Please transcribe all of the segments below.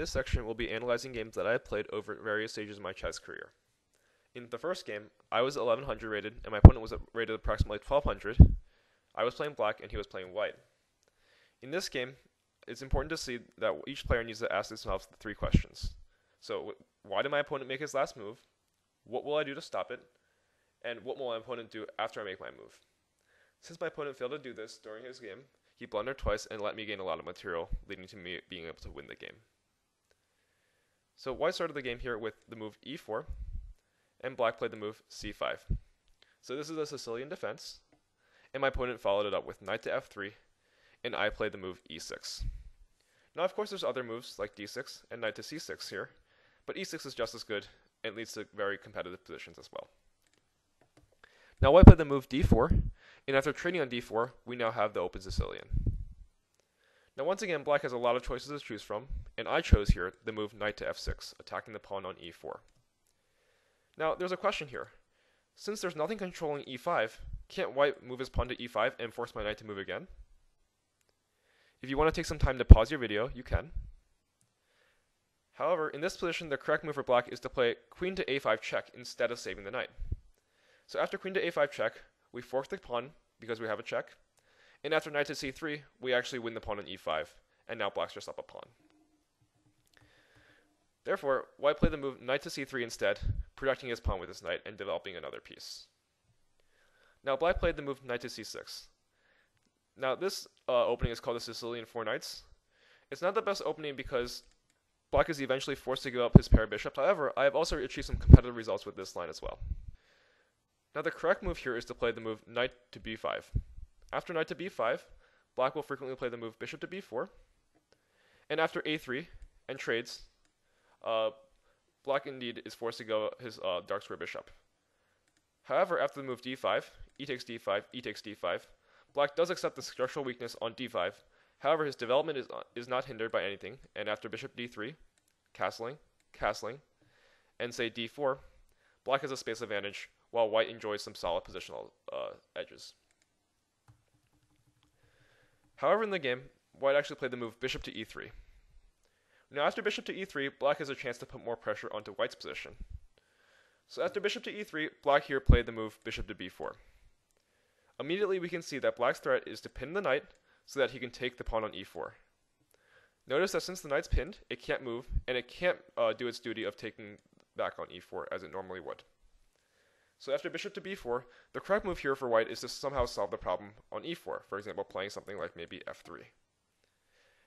this section, we'll be analyzing games that I have played over various stages of my chess career. In the first game, I was 1100 rated, and my opponent was rated approximately 1200. I was playing black, and he was playing white. In this game, it's important to see that each player needs to ask themselves three questions. So, why did my opponent make his last move? What will I do to stop it? And what will my opponent do after I make my move? Since my opponent failed to do this during his game, he blundered twice and let me gain a lot of material, leading to me being able to win the game. So white started the game here with the move e4, and black played the move c5. So this is a Sicilian defense, and my opponent followed it up with knight to f3, and I played the move e6. Now of course there's other moves like d6 and knight to c6 here, but e6 is just as good and leads to very competitive positions as well. Now white played the move d4, and after trading on d4, we now have the open Sicilian. Now once again, black has a lot of choices to choose from, and I chose here the move knight to f6, attacking the pawn on e4. Now there's a question here. Since there's nothing controlling e5, can't white move his pawn to e5 and force my knight to move again? If you want to take some time to pause your video, you can. However, in this position, the correct move for black is to play queen to a5 check instead of saving the knight. So after queen to a5 check, we fork the pawn because we have a check, and after knight to c3, we actually win the pawn on e5, and now black's just up a pawn. Therefore, white played the move knight to c3 instead, protecting his pawn with his knight and developing another piece. Now black played the move knight to c6. Now this opening is called the Sicilian four knights. It's not the best opening because black is eventually forced to give up his pair of bishops. However, I have also achieved some competitive results with this line as well. Now the correct move here is to play the move knight to b5. After knight to b5, black will frequently play the move bishop to b4. And after a3 and trades, black indeed is forced to go his dark square bishop. However, after the move d5, e takes d5, e takes d5, black does accept the structural weakness on d5. However, his development is not hindered by anything, and after bishop d3, castling, castling, and say d4, black has a space advantage, while white enjoys some solid positional edges. However, in the game, white actually played the move bishop to e3. Now after bishop to e3, black has a chance to put more pressure onto white's position. So after bishop to e3, black here played the move bishop to b4. Immediately we can see that black's threat is to pin the knight so that he can take the pawn on e4. Notice that since the knight's pinned, it can't move, and it can't do its duty of taking back on e4 as it normally would. So after bishop to b4, the correct move here for white is to somehow solve the problem on e4, for example playing something like maybe f3.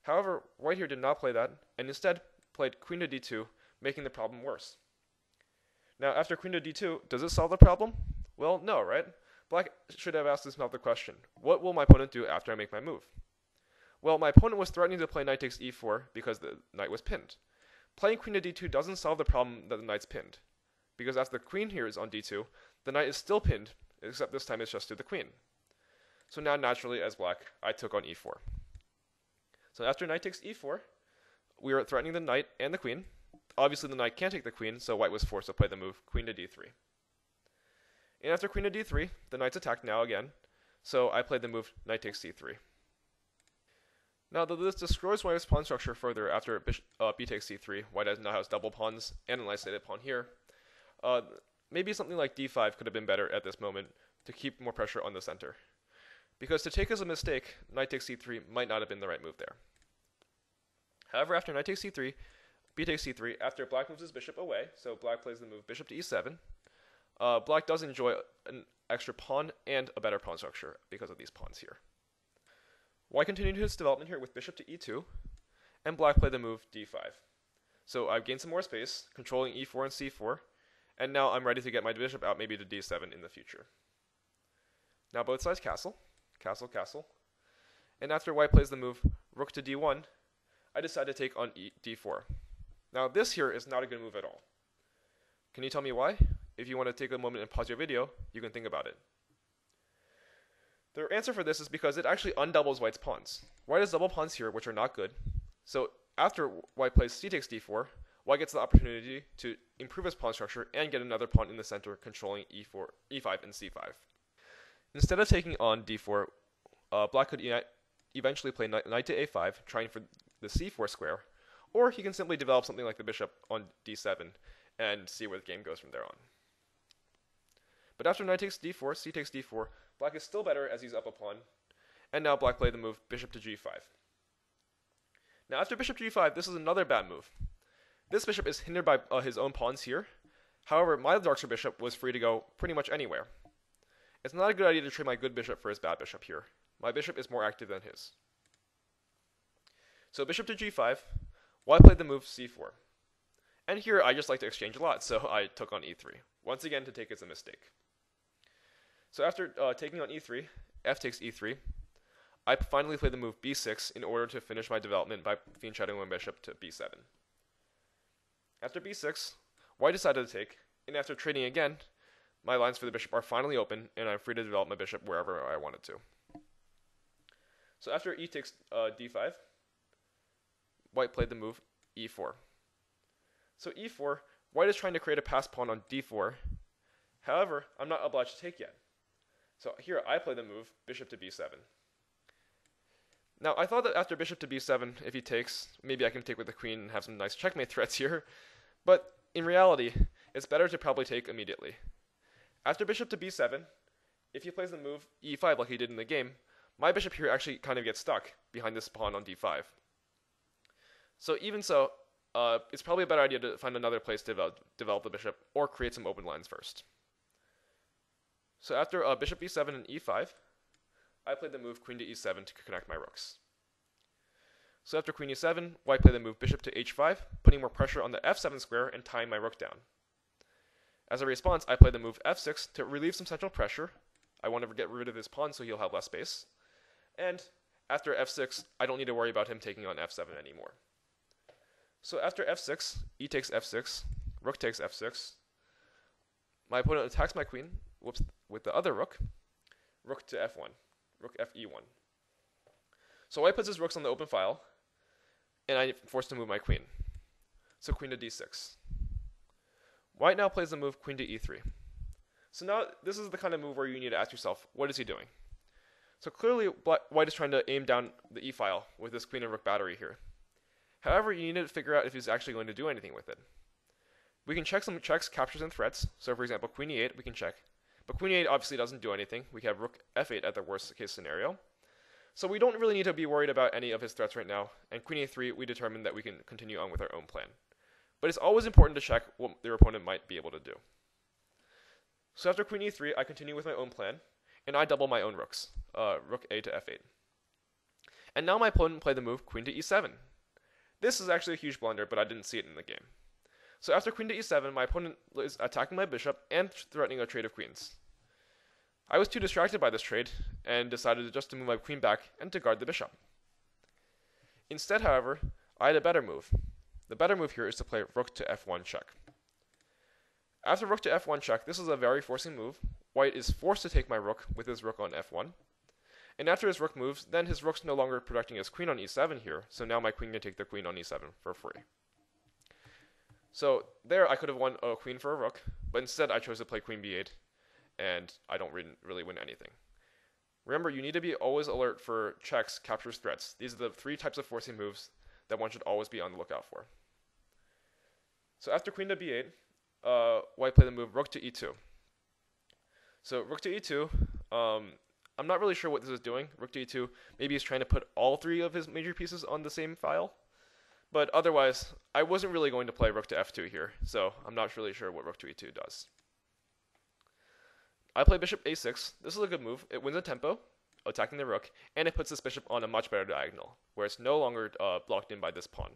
However, white here did not play that, and instead played queen to d2, making the problem worse. Now after queen to d2, does it solve the problem? Well, no, right? Black should have asked himself the question, what will my opponent do after I make my move? Well, my opponent was threatening to play knight takes e4 because the knight was pinned. Playing queen to d2 doesn't solve the problem that the knight's pinned, because after the queen here is on d2, the knight is still pinned, except this time it's just to the queen. So now naturally, as black, I took on e4. So after knight takes e4, we are threatening the knight and the queen. Obviously the knight can't take the queen, so white was forced to play the move queen to d3. And after queen to d3, the knight's attacked now again, so I played the move knight takes c3. Now this destroys white's pawn structure further after b takes c3. White now has double pawns and an isolated pawn here. Maybe something like d5 could have been better at this moment to keep more pressure on the center. Because to take as a mistake, knight takes c3 might not have been the right move there. However, after knight takes c3, b takes c3, after black moves his bishop away, so black plays the move bishop to e7, black does enjoy an extra pawn and a better pawn structure because of these pawns here. White continued his development here with bishop to e2, and black played the move d5. So I've gained some more space, controlling e4 and c4, and now I'm ready to get my bishop out maybe to d7 in the future. Now both sides castle, castle, castle, and after white plays the move rook to d1, I decide to take on d4. Now this here is not a good move at all. Can you tell me why? If you want to take a moment and pause your video, you can think about it. The answer for this is because it actually undoubles white's pawns. White has double pawns here, which are not good. So after white plays c takes d4, white gets the opportunity to improve his pawn structure and get another pawn in the center controlling e4, e5, and c5. Instead of taking on d4, black could eventually play knight to a5, trying for the c4 square, or he can simply develop something like the bishop on d7 and see where the game goes from there on. But after knight takes d4, c takes d4, black is still better as he's up a pawn, and now black played the move bishop to g5. Now after bishop to g5, this is another bad move. This bishop is hindered by his own pawns here. However, my darker bishop was free to go pretty much anywhere. It's not a good idea to trade my good bishop for his bad bishop here. My bishop is more active than his. So bishop to g5, white played the move c4. And here I just like to exchange a lot, so I took on e3. Once again, to take is a mistake. So after taking on e3, f takes e3, I finally played the move b6 in order to finish my development by fiend shadowing my bishop to b7. After b6, white decided to take, and after trading again, my lines for the bishop are finally open, and I'm free to develop my bishop wherever I wanted to. So after e takes d5, white played the move e4. So e4, white is trying to create a pass pawn on d4. However, I'm not obliged to take yet. So here I play the move bishop to b7. Now I thought that after bishop to b7, if he takes, maybe I can take with the queen and have some nice checkmate threats here. But in reality, it's better to probably take immediately. After bishop to b7, if he plays the move e5 like he did in the game, my bishop here actually kind of gets stuck behind this pawn on d5. So even so, it's probably a better idea to find another place to develop the bishop or create some open lines first. So after bishop b7 and e5, I played the move queen to e7 to connect my rooks. So after queen e7, white played the move bishop to h5, putting more pressure on the f7 square and tying my rook down. As a response, I played the move f6 to relieve some central pressure. I want to get rid of his pawn so he'll have less space. And after f6, I don't need to worry about him taking on f7 anymore. So after f6, e takes f6, rook takes f6. My opponent attacks my queen, with the other rook, rook to f1, rook fe1. So white puts his rooks on the open file, and I'm forced to move my queen. So queen to d6. White now plays the move queen to e3. So now this is the kind of move where you need to ask yourself, what is he doing? So clearly white is trying to aim down the e-file with this queen and rook battery here. However, you need to figure out if he's actually going to do anything with it. We can check some checks, captures, and threats. So for example, queen e8 we can check. But queen e8 obviously doesn't do anything. We have rook f8 at the worst case scenario. So we don't really need to be worried about any of his threats right now. And queen e3, we determine that we can continue on with our own plan. But it's always important to check what their opponent might be able to do. So after queen e3, I continue with my own plan, and I double my own rooks, rook a to f8. And now my opponent played the move queen to e7. This is actually a huge blunder, but I didn't see it in the game. So after queen to e7, my opponent is attacking my bishop and threatening a trade of queens. I was too distracted by this trade, and decided just to move my queen back and to guard the bishop. Instead, however, I had a better move. The better move here is to play rook to f1 check. After rook to f1 check, this is a very forcing move. White is forced to take my rook with his rook on f1. And after his rook moves, then his rook's no longer protecting his queen on e7 here, so now my queen can take the queen on e7 for free. So there I could have won a queen for a rook, but instead I chose to play queen b8, and I don't really win anything. Remember, you need to be always alert for checks, captures, threats. These are the three types of forcing moves that one should always be on the lookout for. So after queen to b8, white played the move rook to e2. So rook to e2, I'm not really sure what this is doing. Rook to e2, maybe he's trying to put all three of his major pieces on the same file. But otherwise, I wasn't really going to play rook to f2 here, so I'm not really sure what rook to e2 does. I play bishop a6. This is a good move. It wins a tempo, attacking the rook, and it puts this bishop on a much better diagonal, where it's no longer blocked in by this pawn.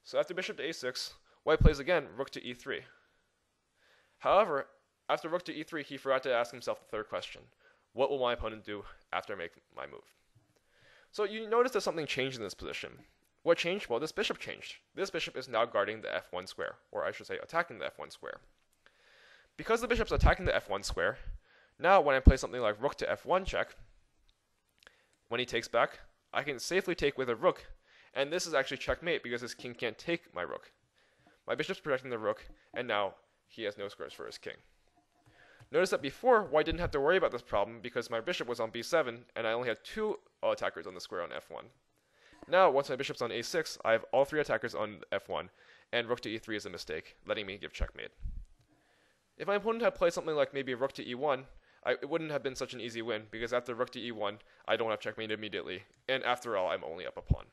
So after bishop to a6, white plays again rook to e3. However, after rook to e3, he forgot to ask himself the third question. What will my opponent do after I make my move? So you notice that something changed in this position. What changed? Well, this bishop changed. This bishop is now guarding the f1 square, or I should say attacking the f1 square. Because the bishop's attacking the f1 square, now when I play something like rook to f1 check, when he takes back, I can safely take with a rook, and this is actually checkmate because his king can't take my rook. My bishop's protecting the rook, and now he has no squares for his king. Notice that before, white didn't have to worry about this problem because my bishop was on b7, and I only had two attackers on the square on f1. Now, once my bishop's on a6, I have all 3 attackers on f1, and rook to e3 is a mistake, letting me give checkmate. If my opponent had played something like maybe rook to e1, it wouldn't have been such an easy win, because after rook to e1, I don't have checkmate immediately, and after all, I'm only up a pawn.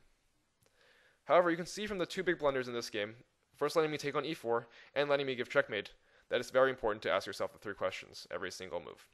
However, you can see from the 2 big blunders in this game, first letting me take on e4, and letting me give checkmate, that it's very important to ask yourself the 3 questions every single move.